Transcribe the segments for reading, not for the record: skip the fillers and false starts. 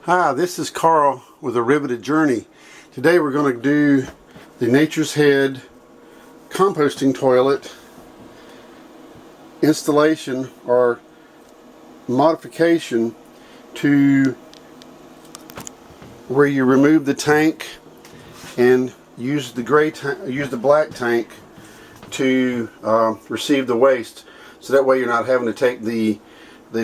Hi, this is Carl with a Riveted Journey. Today we're going to do the Nature's Head Composting Toilet installation or modification to where you remove the tank and use the black tank to receive the waste. So that way you're not having to take the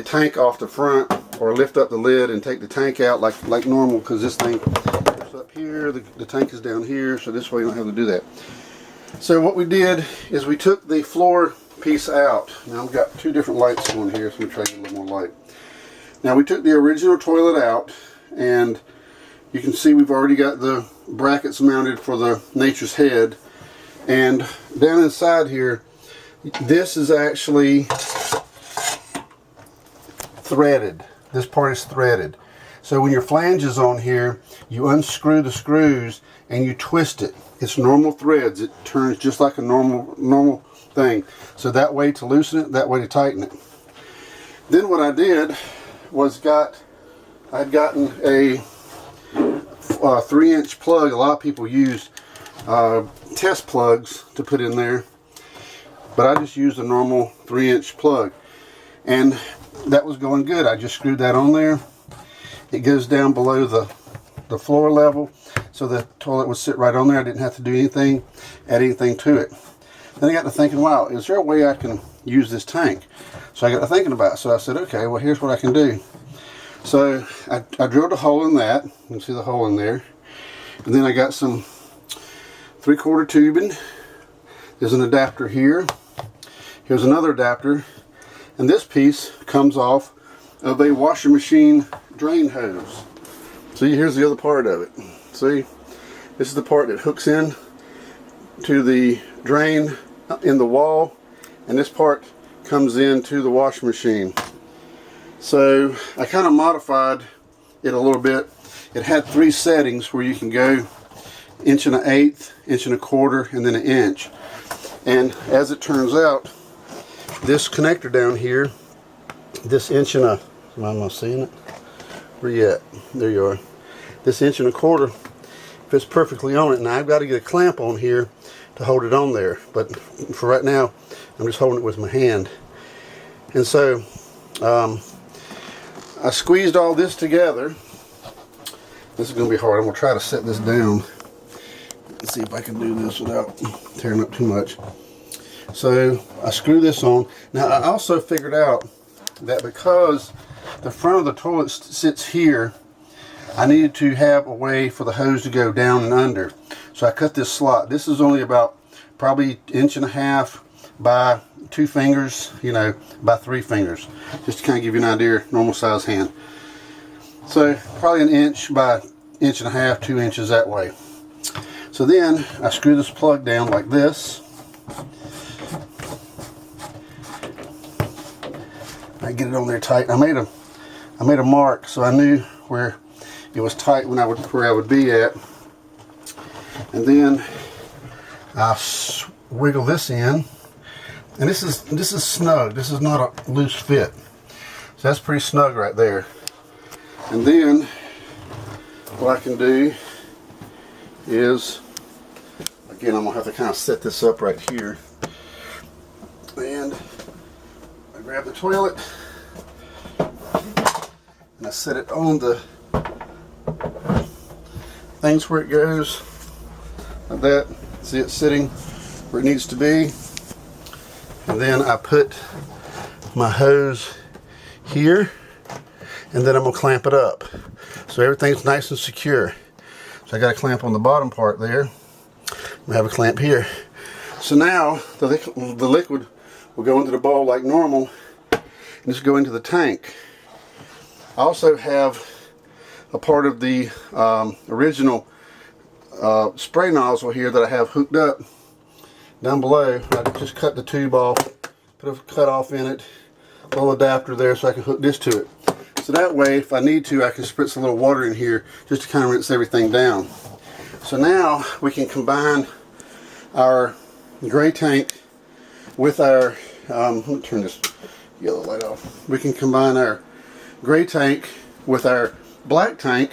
tank off the front or lift up the lid and take the tank out like normal, because this thing is up here, the tank is down here, so this way you don't have to do that. So what we did is we took the floor piece out. Now I've got two different lights on here, so let me try to get a little more light. Now we took the original toilet out, and you can see we've already got the brackets mounted for the Nature's Head, and down inside here this is actually threaded. This part is threaded. So when your flange is on here, you unscrew the screws and you twist it. It's normal threads. It turns just like a normal thing. So that way to loosen it, that way to tighten it. Then what I did was I'd gotten a 3-inch plug. A lot of people use test plugs to put in there, but I just used a normal 3-inch plug, and that was going good. I just screwed that on there. It goes down below the floor level, so the toilet would sit right on there. I didn't have to do anything, add anything to it. Then I got to thinking, wow, is there a way I can use this tank? So I got to thinking about it. So I said, okay, well, here's what I can do. So I drilled a hole in that. You can see the hole in there. And then I got some 3/4 tubing. There's an adapter here. Here's another adapter. And this piece comes off of a washer machine drain hose. See, here's the other part of it. See, this is the part that hooks in to the drain in the wall, and this part comes into the washing machine. So I kind of modified it a little bit. It had 3 settings where you can go 1.1/8, 1.25, and then 1 inch. And as it turns out, this connector down here, this 1.25", am I seeing it? Where you at? There you are. This 1.25" fits perfectly on it. Now I've got to get a clamp on here to hold it on there, but for right now I'm just holding it with my hand. And so I squeezed all this together. This is going to be hard. I'm going to try to set this down. Let's see if I can do this without tearing up too much. So I screw this on. Now I also figured out that because the front of the toilet sits here, I needed to have a way for the hose to go down and under. So I cut this slot. This is only about probably 1.5" by 2 fingers, by 3 fingers. Just to kind of give you an idea, normal size hand. So probably 1 inch by 1.5", 2 inches that way. So then I screw this plug down like this. I get it on there tight. I made a mark so I knew where it was tight where I would be at. And then I wiggle this in, and this is snug. This is not a loose fit, so that's pretty snug right there. And then what I can do is, again, I'm gonna have to kind of set this up right here, and I grab the toilet and I set it on the things where it goes like that. See it sitting where it needs to be, and then I put my hose here, and then I'm gonna clamp it up so everything's nice and secure. So I got a clamp on the bottom part there. I have a clamp here. So now the liquid will go into the bowl like normal, and just go into the tank. I also have a part of the original spray nozzle here that I have hooked up down below. I just cut the tube off, put a cut off in it, a little adapter there so I can hook this to it. So that way, if I need to, I can spritz a little water in here just to kind of rinse everything down. So now we can combine our gray tank with our, let me turn this yellow light off. We can combine our gray tank with our black tank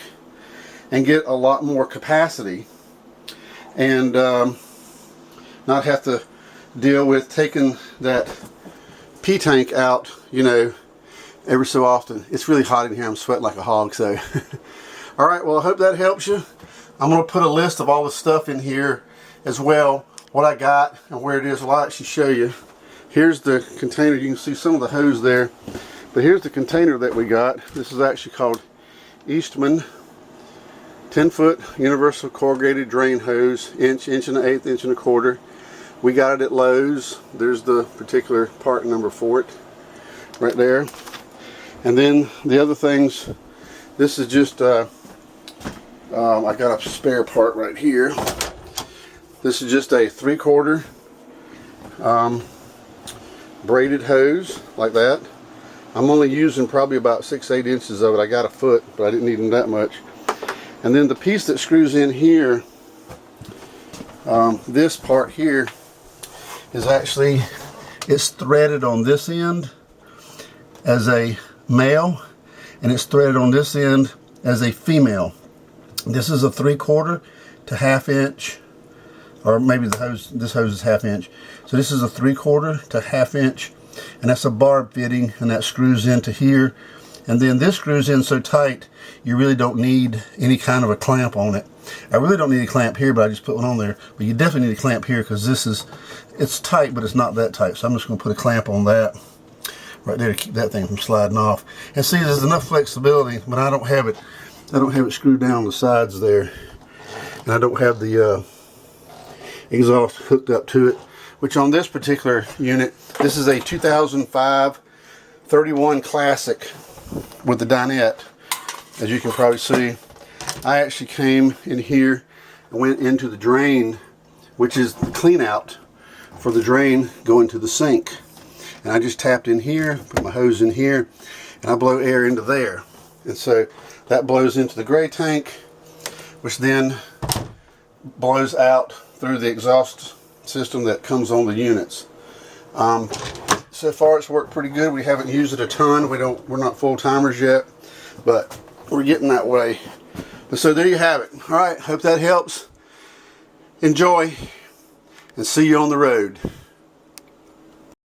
and get a lot more capacity, and not have to deal with taking that P tank out, you know, every so often. It's really hot in here. I'm sweating like a hog, so. Alright, well, I hope that helps you. I'm going to put a list of all the stuff in here as well, what I got and where it is. I'll actually show you. Here's the container. You can see some of the hose there, but here's the container that we got. This is actually called Eastman 10-foot universal corrugated drain hose, inch and an eighth, inch and a quarter. We got it at Lowe's. There's the particular part number for it right there. And then the other things, this is just I got a spare part right here. This is just a 3/4 braided hose like that. I'm only using probably about 6-8 inches of it. I got a foot, but I didn't need them that much. And then the piece that screws in here, this part here is actually, it's threaded on this end as a male, and it's threaded on this end as a female. This is a 3/4 to 1/2 inch, or maybe the hose, this hose is 1/2 inch. So this is a 3/4 to 1/2 inch, and that's a barb fitting, and that screws into here. And then this screws in so tight, you really don't need any kind of a clamp on it. I really don't need a clamp here, but I just put one on there. But you definitely need a clamp here, because this is, it's tight, but it's not that tight. So I'm just going to put a clamp on that right there to keep that thing from sliding off. And see, there's enough flexibility, but I don't have it. I don't have it screwed down on the sides there, and I don't have the exhaust hooked up to it. Which on this particular unit, this is a 2005 31 Classic with the Dinette. As you can probably see, I actually came in here and went into the drain, which is the clean out for the drain going to the sink. And I just tapped in here, put my hose in here, and I blow air into there. And so that blows into the gray tank, which then blows out through the exhaust system that comes on the units. So far it's worked pretty good. We haven't used it a ton. We're not full timers yet, but we're getting that way. But so there you have it. All right, hope that helps. Enjoy, and see you on the road.